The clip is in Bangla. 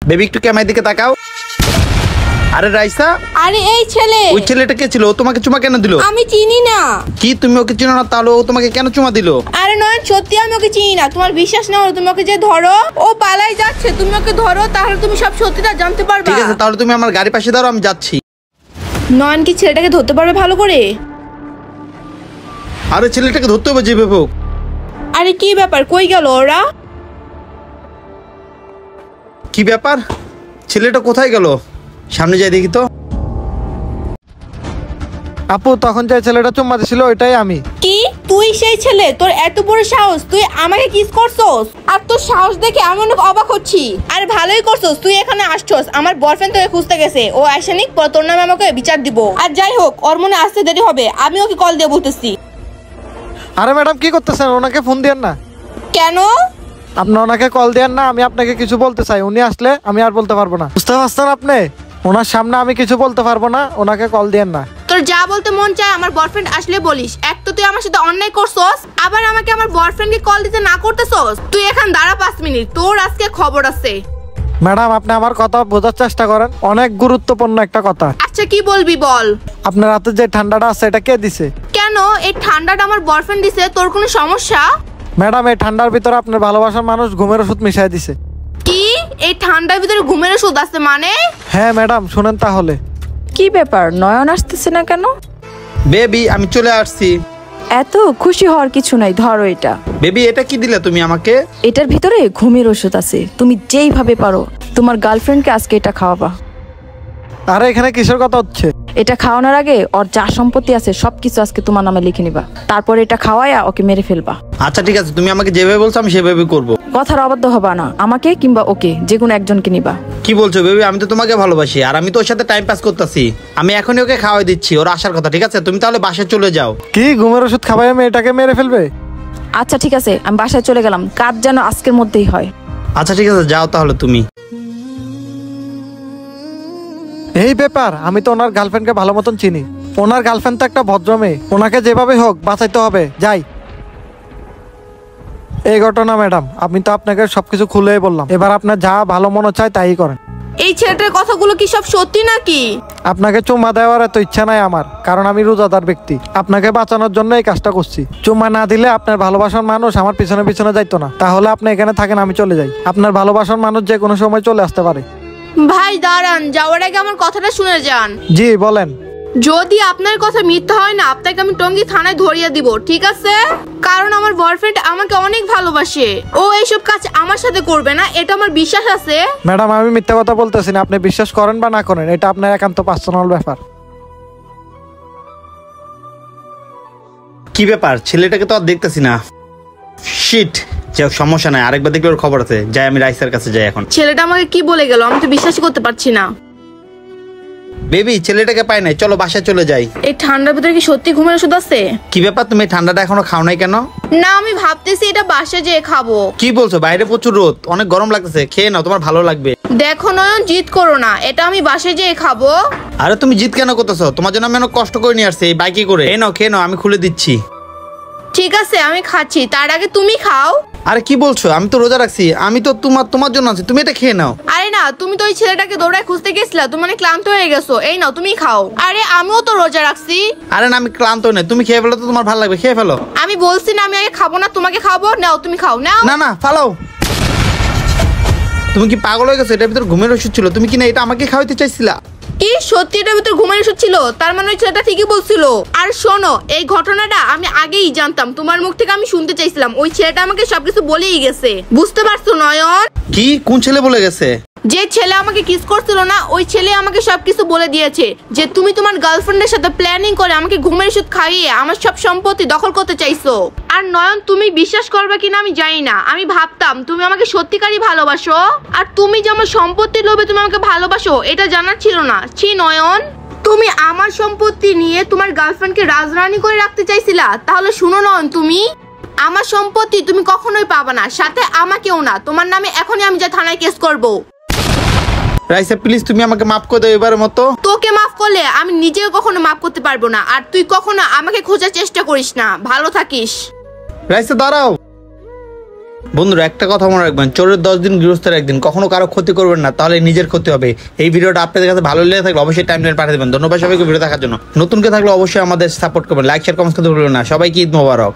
বেবি একটু ক্যামেরার দিকে তাকাও। আরে রাইসা, আরে এই ছেলে। ওই ছেলেটা কে ছিল? ও তোমাকে চুমা কেন দিল? আমি চিনি না। কি তুমি ওকে চিনো না? তাহলে ও তোমাকে কেন চুমা দিল? আরে নয়ন, সত্যি আমি ওকে চিনি না। তোমার বিশ্বাস না হলো তুমি ওকে যে ধরো, ও পালাই যাচ্ছে, তুমি ওকে ধরো, তাহলে তুমি সব সত্যিটা জানতে পারবে। ঠিক আছে, তাহলে তুমি আমার গাড়ি পাশে দাঁড়াও, আমি যাচ্ছি। নয়ন কি ছেলেটাকে ধরতে পারবে ভালো করে? আরে ছেলেটাকে ধরতে হবে যেভাবে হোক। আরে কি ব্যাপার, কই গেল ওরা? কি ব্যাপার, ছেলেটা কোথায় গেল? সামনে যাই দেখি তো। আপু, তখন যে ছেলেটা চুম্মা দিছিল ওইটাই আমি। কি তুই সেই ছেলে? তোর এত বড় সাহস, তুই আমাকে কিস করছস? আর তোর সাহস দেখে আমি অনেক অবাক হচ্ছি। আর ভালোই করছস, তুই এখানে আসছস। আমার বয়ফ্রেন্ড তোকে খুঁজতে গেছে, ও আসেনিক, পরে তোর নামে আমাকে বিচার দিব। আর যাই হোক, ওর মনে আসতে দেরি হবে, আমি ওকে কল দিয়ে বলতেছি। আরে ম্যাডাম, কি করতেছেন? ওনাকে ফোন দিয়েন না। কেন? আপনি ওনাকে কল দেন না, আমি আপনাকে কিছু বলতে চাই। উনি আসলে আমি আর বলতে পারবো না, বুঝতে পারছেন আপনি? ওনার সামনে আমি কিছু বলতে পারবো না, ওনাকে কল দেন না। তোর যা বলতে মন চায় আমার বয়ফ্রেন্ড আসলে বলিস। এক তো তুই আমার সাথে অন্যায় করছস, আবার আমাকে আমার বয়ফ্রেন্ডকে কল দিতে না করতেছস। তুই এখন দাঁড়া 5 মিনিট, তোর আজকে খবর আছে। ম্যাডাম, আপনি আমার কথা বোঝার চেষ্টা করেন, অনেক গুরুত্বপূর্ণ একটা কথা। আচ্ছা কি বলবি বল। আপনার হাতে যে ঠান্ডাটা আছে এটা কে দিছে? কেন? এই ঠান্ডাটা আমার বয়ফ্রেন্ড দিছে, তোর কোনো সমস্যা? ম্যাডাম, এই ঠান্ডার ভিতরে আপনার ভালোবাসার মানুষ ঘুমের ওষুধ মিশাই দিছে। কি এই ঠান্ডার ভিতরে ঘুমের ওষুধ আছে মানে? হ্যাঁ ম্যাডাম, শুনেন তাহলে। কি ব্যাপার, নয়ন আসতেছে না কেন? বেবি আমি চলে আসছি। এত খুশি হওয়ার কিছু নাই, ধরো এটা। বেবি এটা কি দিলে তুমি আমাকে? এটার ভিতরে ঘুমের ওষুধ আছে, তুমি যেইভাবে পারো তোমার গার্লফ্রেন্ডকে আজকে এটা খাওয়াবা। আরে এখানে কিসের কথা হচ্ছে? এটা খাওয়ানোর আগে ওর যা সম্পত্তি আছে সবকিছু আজকে তোমার নামে লিখে নিবা, তারপর এটা খাওয়ায়া ওকে মেরে ফেলবা। আচ্ছা ঠিক আছে, তুমি আমাকে যেভাবে বলছো আমি সেভাবে করব। কথার অবাধ্য হবা না, আমাকে কিংবা ওকে যে কোনো একজনকে নিবা। কি বলছো বেবি? আমি তো তোমাকে ভালোবাসি, আর আমি তো ওর সাথে টাইম পাস করতেছি। আমি এখনই ওকে খাওয়াই দিচ্ছি, ওর আসার কথা। ঠিক আছে, তুমি তাহলে বাসায় চলে যাও। কি ঘুমের ওষুধ খাওয়াই মেয়েটাকে মেরে ফেলবে? আচ্ছা ঠিক আছে, আমি বাসায় চলে গেলাম, কাজ যেন আজকের মধ্যেই হয়। আচ্ছা ঠিক আছে, যাও তাহলে তুমি। এই ব্যাপার, আমি তো ওনার গার্লফ্রেন্ডকে ভালো মতন চিনি। ওনার গার্লফ্রেন্ড তো একটা ভদ্র মেয়ে, ওনাকে যেভাবে হোক বাঁচাইতে হবে। যাই। এই ঘটনা ম্যাডাম, আমি তো আপনাকে সবকিছু খুলেই বললাম, এবার আপনার যা ভালো মনে চায় তাই করেন। এই ছেলেটার কথাগুলো কি সব সত্যি নাকি? আপনাকে চুম্মা দেওয়ার এত ইচ্ছা নাই আমার, কারণ আমি রোজাদার ব্যক্তি। আপনাকে বাঁচানোর জন্য এই কাজটা করছি। চুম্মা না দিলে আপনার ভালোবাসার মানুষ আমার পিছনে পিছনে যাইতো না। তাহলে আপনি এখানে থাকেন, আমি চলে যাই। আপনার ভালোবাসার মানুষ যে কোনো সময় চলে আসতে পারে। ভাই দাঁড়ান, যাওয়ার আগে আমার কথাটা শুনে যান। জি বলেন। যদি আপনার কথা মিথ্যা হয় না, আপনাকে আমি টঙ্গী থানায় ধরিয়ে দিব, ঠিক আছে? কারণ আমার বয়ফ্রেন্ড আমাকে অনেক ভালোবাসে, ও এইসব কাজ আমার সাথে করবে না, এটা আমার বিশ্বাস আছে। ম্যাডাম, আমি মিথ্যা কথা বলতেছি না, আপনি বিশ্বাস করেন বা না করেন এটা আপনার একান্ত পার্সোনাল ব্যাপার। কি ব্যাপার, ছেলেটাকে তো আর দেখতেছি না। শিট, যাও সমস্যা নাই, আরেকবার দেখলে ওর খবর আছে। যাই, আমি রাইসার কাছে যাই এখন। ছেলেটা আমাকে কি বলে গেল, আমি তো বিশ্বাস করতে পারছি না। বেবি ছেলেটাকে পাই নাই, চলো বাসায় চলে যাই। এই ঠান্ডার ভিতরে কি সত্যি ঘুমের ওষুধ আছে? কি ব্যাপার, তুমি ঠান্ডাটা এখনো খাও নাই কেন? না, আমি ভাবতেছি এটা বাসায় যেয়ে খাবো। কি বলছো? বাইরে প্রচুর রোদ, অনেক গরম লাগতেছে, খেয়ে নাও, তোমার ভালো লাগবে। দেখো নয়ন, জিদ করো না, এটা আমি বাসায় যেয়ে খাবো। আরে তুমি জিদ কেন করতেছো? তোমার জন্য আমি অনেক কষ্ট করে নিয়ে আসছি এই বাইকে করে। এই নাও, খেয়ে নাও, আমি খুলে দিচ্ছি। ঠিক আছে আমি খাচ্ছি, তার আগে তুমি খাও। আরে কি বলছো? আমি তো রোজা রাখছি, আমি তো তোমার জন্য আছি, তুমি এটা খেয়ে নাও। আরে না, তুমি তো ওই ছেলেটাকে দৌড়ায় খুঁজতে গেছিলা, তুমি অনেক ক্লান্ত হয়ে গেছো, এই নাও তুমি খাও। আরে আমিও তো রোজা রাখছি। আরে না, আমি ক্লান্ত নই, তুমি খেয়ে ফেলো তো, তোমার ভালো লাগবে, খেয়ে ফেলো। আমি বলছি না আমি আগে খাবো না, তোমাকে খাবো। নাও তুমি খাও, নাও। না না, ফালাও। তুমি কি পাগল হয়ে গেছো? এটার ভিতর ঘুমের ওষুধ ছিল, তুমি কি না এটা আমাকে খাওয়াইতে চাইছিলা? কি সত্যি এটার ভিতরে ঘুমের ওষুধ ছিল? তার মানে ওই ছেলেটা ঠিকই বলছিল। আর শোনো, এই ঘটনাটা আমি আগেই জানতাম, তোমার মুখ থেকে আমি শুনতে চাইছিলাম। ওই ছেলেটা আমাকে সবকিছু বলেই গেছে, বুঝতে পারছো নয়ন? কি কোন ছেলে বলে গেছে? যে ছেলে আমাকে কিস করছিল না, ওই ছেলে আমাকে সবকিছু বলে দিয়েছে যে তুমি তোমার গার্লফ্রেন্ডের সাথে প্ল্যানিং করে আমাকে ঘুমের ওষুধ খাইয়ে আমার সব সম্পত্তি দখল করতে চাইছো। আর নয়ন, তুমি বিশ্বাস করবে কিনা আমি জানি না, আমি ভাবতাম তুমি আমাকে সত্যিকারই ভালোবাসো, আর তুমি যে আমার সম্পত্তির লোভে তুমি আমাকে ভালোবাসো এটা জানার ছিল না। ছি নয়ন, তুমি আমার সম্পত্তি নিয়ে তোমার গার্লফ্রেন্ডকে রাজরানী করে রাখতে চাইছিলা। তাহলে শুনো নয়ন, তুমি আমার সম্পত্তি তুমি কখনোই পাবা না, সাথে আমাকেও না। তোমার নামে এখনই আমি যা থানায় কেস করবো। রাইসা প্লিজ তুমি আমাকে মাফ করে দাও এবারের মতো। তোকে মাফ করলে আমি নিজেও কখনো মাফ করতে পারবো না, আর তুই কখনো আমাকে খোঁজার চেষ্টা করিস না। ভালো থাকিস। রাইসা দাঁড়াও। বন্ধুরা একটা কথা মনে রাখবেন, চোরের 10 দিন গৃহস্থের একদিন। কখনো কারো ক্ষতি করবেন না, তাহলে নিজের ক্ষতি হবে। এই ভিডিওটা আপনাদের কাছে ভালো লেগে থাকলে অবশ্যই টাইমলাইন পাঠিয়ে দেবেন। ধন্যবাদ সবাইকে ভিডিও দেখার জন্য। নতুন কে থাকলে অবশ্যই আমাদের সাপোর্ট করবেন, লাইক শেয়ার কমেন্ট করতে ভুলবেন না। সবাইকে ঈদ মোবারক।